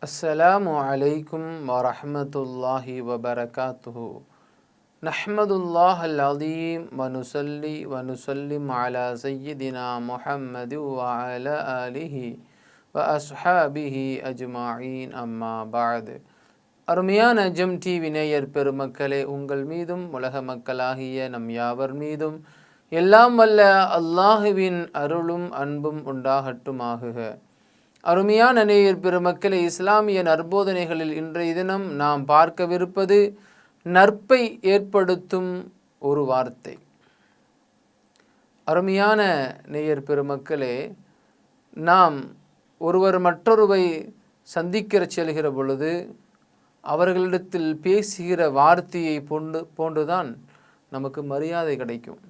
அஸ்ஸலாமு அலைக்கும் வரஹ்மத்துல்லாஹி வபரகாத்துஹு. நஹ்மதுல்லாஹல் அலீம் வனுசல்லி வனுசல்லிம் அலா சய்யிதினா முஹம்மது வ அலா ஆலிஹி வ அஸ்ஹாபிஹி அஜ்மாயின் அம்மா பஅத். அருமையான ஜெம் டிவி நேயர் பெருமக்களே, உங்கள் மீதும் உலக மக்களாகிய நம் யாவர் மீதும் எல்லாம் வல்ல அல்லாஹுவின் அருளும் அன்பும் உண்டாகட்டுமாகுக. அருமையான நேயர் பெருமக்களே, இஸ்லாமிய நற்போதனைகளில் இன்றைய தினம் நாம் பார்க்கவிருப்பது நற்பை ஏற்படுத்தும் ஒரு வார்த்தை. அருமையான நேயர் பெருமக்களே, நாம் ஒருவர் மற்றொருவை சந்திக்கிற செல்கிற பொழுது அவர்களிடத்தில் பேசுகிற வார்த்தையை போன்றுதான் நமக்கு மரியாதை கிடைக்கும்.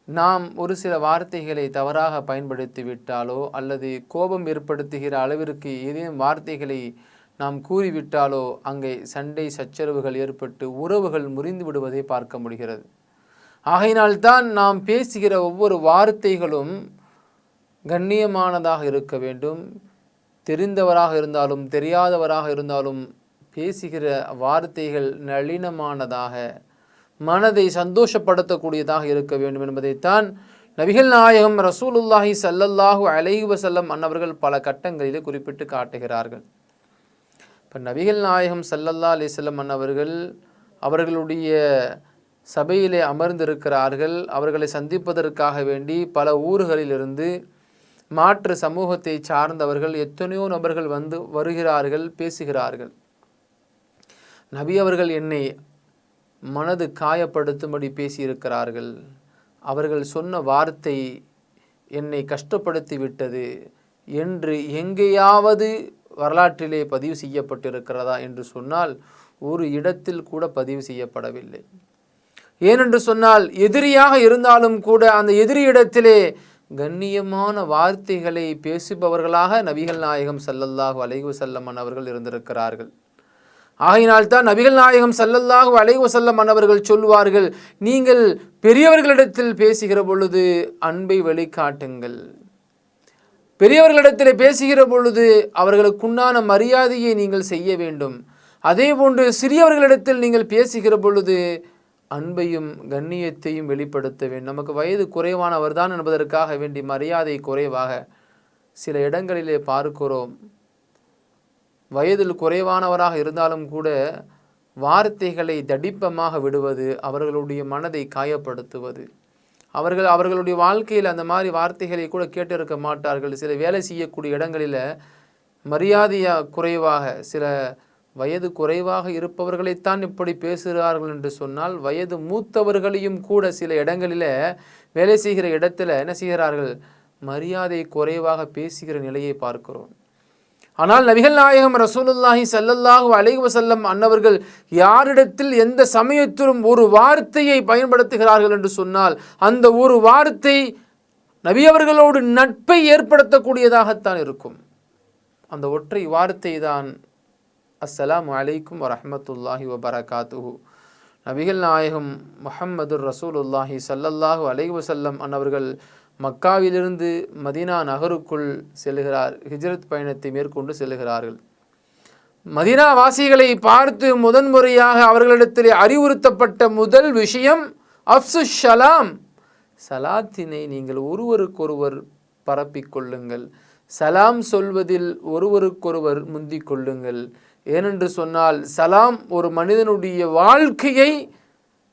நாம் ஒரு சில வார்த்தைகளை தவறாக பயன்படுத்தி விட்டாலோ அல்லது கோபம் ஏற்படுத்துகிற அளவிற்கு ஏதேனும் வார்த்தைகளை நாம் கூறிவிட்டாலோ அங்கே சண்டை சச்சரவுகள் ஏற்பட்டு உறவுகள் முறிந்து விடுவதை பார்க்க முடிகிறது. ஆகையினால்தான் நாம் பேசுகிற ஒவ்வொரு வார்த்தைகளும் கண்ணியமானதாக இருக்க வேண்டும். தெரிந்தவராக இருந்தாலும் தெரியாதவராக இருந்தாலும் பேசுகிற வார்த்தைகள் நளினமானதாக, மனதை சந்தோஷப்படுத்தக்கூடியதாக இருக்க வேண்டும் என்பதைத்தான் நபிகள் நாயகம் ரசூலுல்லாஹி ஸல்லல்லாஹு அலைஹி வஸல்லம் அன்னவர்கள் பல கட்டங்களிலே குறிப்பிட்டு காட்டுகிறார்கள். இப்போ நபிகள் நாயகம் ஸல்லல்லாஹு அலைஹி வஸல்லம் அன்னவர்கள் அவர்களுடைய சபையிலே அமர்ந்திருக்கிறார்கள். அவர்களை சந்திப்பதற்காக வேண்டி பல ஊர்களிலிருந்து மாற்று சமூகத்தை சார்ந்தவர்கள் எத்தனையோ நபர்கள் வந்து வருகிறார்கள், பேசுகிறார்கள். நபி அவர்கள் என்னை மனது காயப்படுத்தும்படி பேசியிருக்கிறார்கள். அவர்கள் சொன்ன வார்த்தை என்னை கஷ்டப்படுத்தி விட்டது என்று எங்கேயாவது வரலாற்றிலே பதிவு செய்யப்பட்டிருக்கிறதா என்று சொன்னால் ஒரு இடத்தில் கூட பதிவு செய்யப்படவில்லை. ஏனென்று சொன்னால் எதிரியாக இருந்தாலும் கூட அந்த எதிரியிடத்திலே கண்ணியமான வார்த்தைகளை பேசுபவர்களாக நபிகள் நாயகம் ஸல்லல்லாஹு அலைஹி வஸல்லம் அவர்கள் இருந்திருக்கிறார்கள். ஆகையினால்தான் நபிகள் நாயகம் ஸல்லல்லாஹு அலைஹி வஸல்லம் அவர்கள் சொல்வார்கள், நீங்கள் பெரியவர்களிடத்தில் பேசுகிற பொழுது அன்பை வெளிக்காட்டுங்கள். பெரியவர்களிடத்தில் பேசுகிற பொழுது அவர்களுக்குண்டான மரியாதையை நீங்கள் செய்ய வேண்டும். அதே போன்று சிறியவர்களிடத்தில் நீங்கள் பேசுகிற பொழுது அன்பையும் கண்ணியத்தையும் வெளிப்படுத்த வேண்டும். நமக்கு வயது குறைவானவர் தான் என்பதற்காக வேண்டி மரியாதை குறைவாக சில இடங்களிலே பார்க்கிறோம். வயதில் குறைவானவராக இருந்தாலும் கூட வார்த்தைகளை தடிப்பமாக விடுவது, அவர்களுடைய மனதை காயப்படுத்துவது. அவர்களுடைய வாழ்க்கையில் அந்த மாதிரி வார்த்தைகளை கூட கேட்டிருக்க மாட்டார்கள். சில வேலை செய்யக்கூடிய இடங்களில் மரியாதையாக குறைவாக, சில வயது குறைவாக இருப்பவர்களைத்தான் இப்படி பேசுகிறார்கள் என்று சொன்னால், வயது மூத்தவர்களையும் கூட சில இடங்களில் வேலை செய்கிற இடத்துல என்ன செய்கிறார்கள், மரியாதை குறைவாக பேசுகிற நிலையை பார்க்கிறோம். ஆனால் நபிகள் நாயகம் ரசூலுல்லாஹி ஸல்லல்லாஹு அலைஹி வஸல்லம் அன்னவர்கள் யாரிடத்தில் எந்த சமயத்திலும் ஒரு வார்த்தையை பயன்படுத்துகிறார்கள் என்று சொன்னால் அந்த ஒரு வார்த்தை நபி அவர்களோடு நட்பை ஏற்படுத்தக்கூடியதாகத்தான் இருக்கும். அந்த ஒற்றை வார்த்தை தான் அஸ்ஸலாமு அலைக்கும் வரஹ்மத்துல்லாஹி வபரகாத்துஹு. நபிகள் நாயகம் முஹம்மதுர் ரசூலுல்லாஹி ஸல்லல்லாஹு அலைஹி வஸல்லம் அன்னவர்கள் மக்காவிலிருந்து மதீனா நகருக்குள் செல்கிறார். ஹிஜ்ரத் பயணத்தை மேற்கொண்டு செல்கிறார்கள். மதீனா வாசிகளை பார்த்து முதன்முறையாக அவர்களிடத்திலே அறிவுறுத்தப்பட்ட முதல் விஷயம் அஃப்சு ஸலாம், சலாத்தினை நீங்கள் ஒருவருக்கொருவர் பரப்பிக்கொள்ளுங்கள். சலாம் சொல்வதில் ஒருவருக்கொருவர் முந்திக் கொள்ளுங்கள். ஏனென்று சொன்னால் சலாம் ஒரு மனிதனுடைய வாழ்க்கையை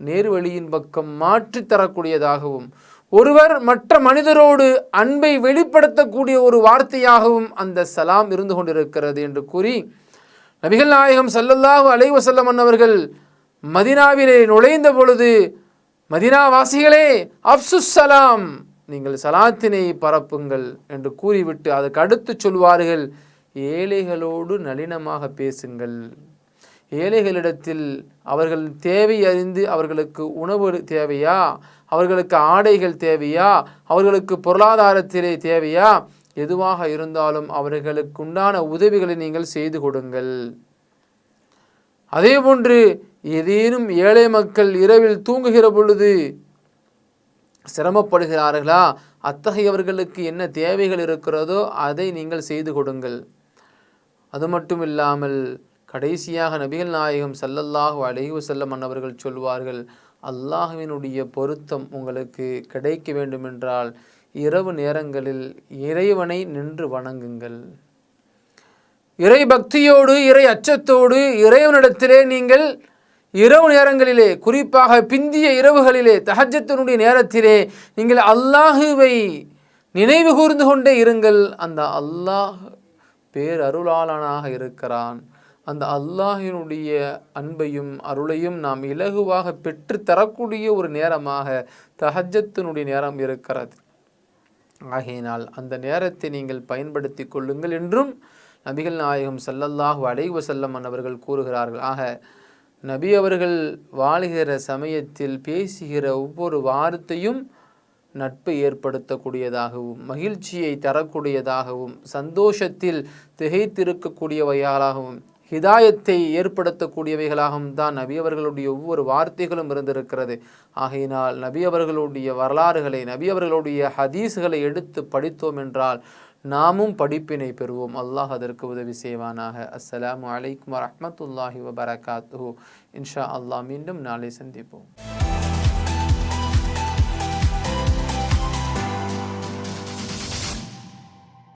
நேர்வழியின் பக்கம் மாற்றித்தரக்கூடியதாகவும் ஒருவர் மற்ற மனிதரோடு அன்பை வெளிப்படுத்தக்கூடிய ஒரு வார்த்தையாகவும் அந்த சலாம் இருந்து கொண்டிருக்கிறது என்று கூறி நபிகள் நாயகம் ஸல்லல்லாஹு அலைஹி வஸல்லம் அவர்கள் மதீனாவிலே நுழைந்த பொழுது, மதீனா வாசிகளே அஃப்சு ஸலாம், நீங்கள் சலாத்தினை பரப்புங்கள் என்று கூறிவிட்டு அதற்கு அடுத்து சொல்வார்கள், ஏழைகளோடு நளினமாக பேசுங்கள். ஏழைகளிடத்தில் அவர்கள் தேவை அறிந்து, அவர்களுக்கு உணவு தேவையா, அவர்களுக்கு ஆடைகள் தேவையா, அவர்களுக்கு பொருளாதாரத்திலே தேவையா, எதுவாக இருந்தாலும் அவர்களுக்கு உண்டான உதவிகளை நீங்கள் செய்து கொடுங்கள். அதே போன்று ஏதேனும் ஏழை மக்கள் இரவில் தூங்குகிற பொழுது சிரமப்படுகிறார்களா, அத்தகையவர்களுக்கு என்ன தேவைகள் இருக்கிறதோ அதை நீங்கள் செய்து கொடுங்கள். அது மட்டும் இல்லாமல் கடைசியாக நபிகள் நாயகம் ஸல்லல்லாஹு அலைஹி வஸல்லம் அன்னவர்கள் சொல்வார்கள், அல்லாஹ்வினுடைய பொருத்தம் உங்களுக்கு கிடைக்க வேண்டுமென்றால் இரவு நேரங்களில் இறைவனை நின்று வணங்குங்கள். இறை பக்தியோடு இறை அச்சத்தோடு இறைவனிடத்திலே நீங்கள் இரவு நேரங்களிலே, குறிப்பாக பிந்திய இரவுகளிலே, தஹஜ்ஜத்தினுடைய நேரத்திலே நீங்கள் அல்லாஹுவை நினைவு கூர்ந்து கொண்டே இருங்கள். அந்த அல்லாஹ் பேரருளாளனாக இருக்கிறான். அந்த அல்லாஹினுடைய அன்பையும் அருளையும் நாம் இலகுவாக பெற்று தரக்கூடிய ஒரு நேரமாக தஹஜ்ஜத்தினுடைய நேரம் இருக்கிறது. ஆகையினால் அந்த நேரத்தை நீங்கள் பயன்படுத்தி கொள்ளுங்கள் என்றும் நபிகள் நாயகம் ஸல்லல்லாஹு அலைஹி வஸல்லம் அவர்கள் கூறுகிறார்கள். ஆக நபி அவர்கள் வாழுகிற சமயத்தில் பேசுகிற ஒவ்வொரு வார்த்தையும் நட்பை ஏற்படுத்தக்கூடியதாகவும் மகிழ்ச்சியை தரக்கூடியதாகவும் சந்தோஷத்தில் திகைத்திருக்கக்கூடியவைகளாகவும் ஹிதாயத்தை ஏற்படுத்தக்கூடியவைகளாகவும் தான் நபி அவர்களுடைய ஒவ்வொரு வார்த்தைகளும் இருந்திருக்கிறது. ஆகையினால் நபி அவர்களுடைய வரலாறுகளை, நபி அவர்களுடைய ஹதீஸ்களை எடுத்து படித்தோம் என்றால் நாமும் படிப்பினை பெறுவோம். அல்லாஹ் அதற்கு உதவி செய்வானாக. அஸ்ஸலாமு அலைக்கும் வரஹ்மத்துல்லாஹி வபரகாத்துஹு. இன்ஷா அல்லாஹ் மீண்டும் நாளை சந்திப்போம்.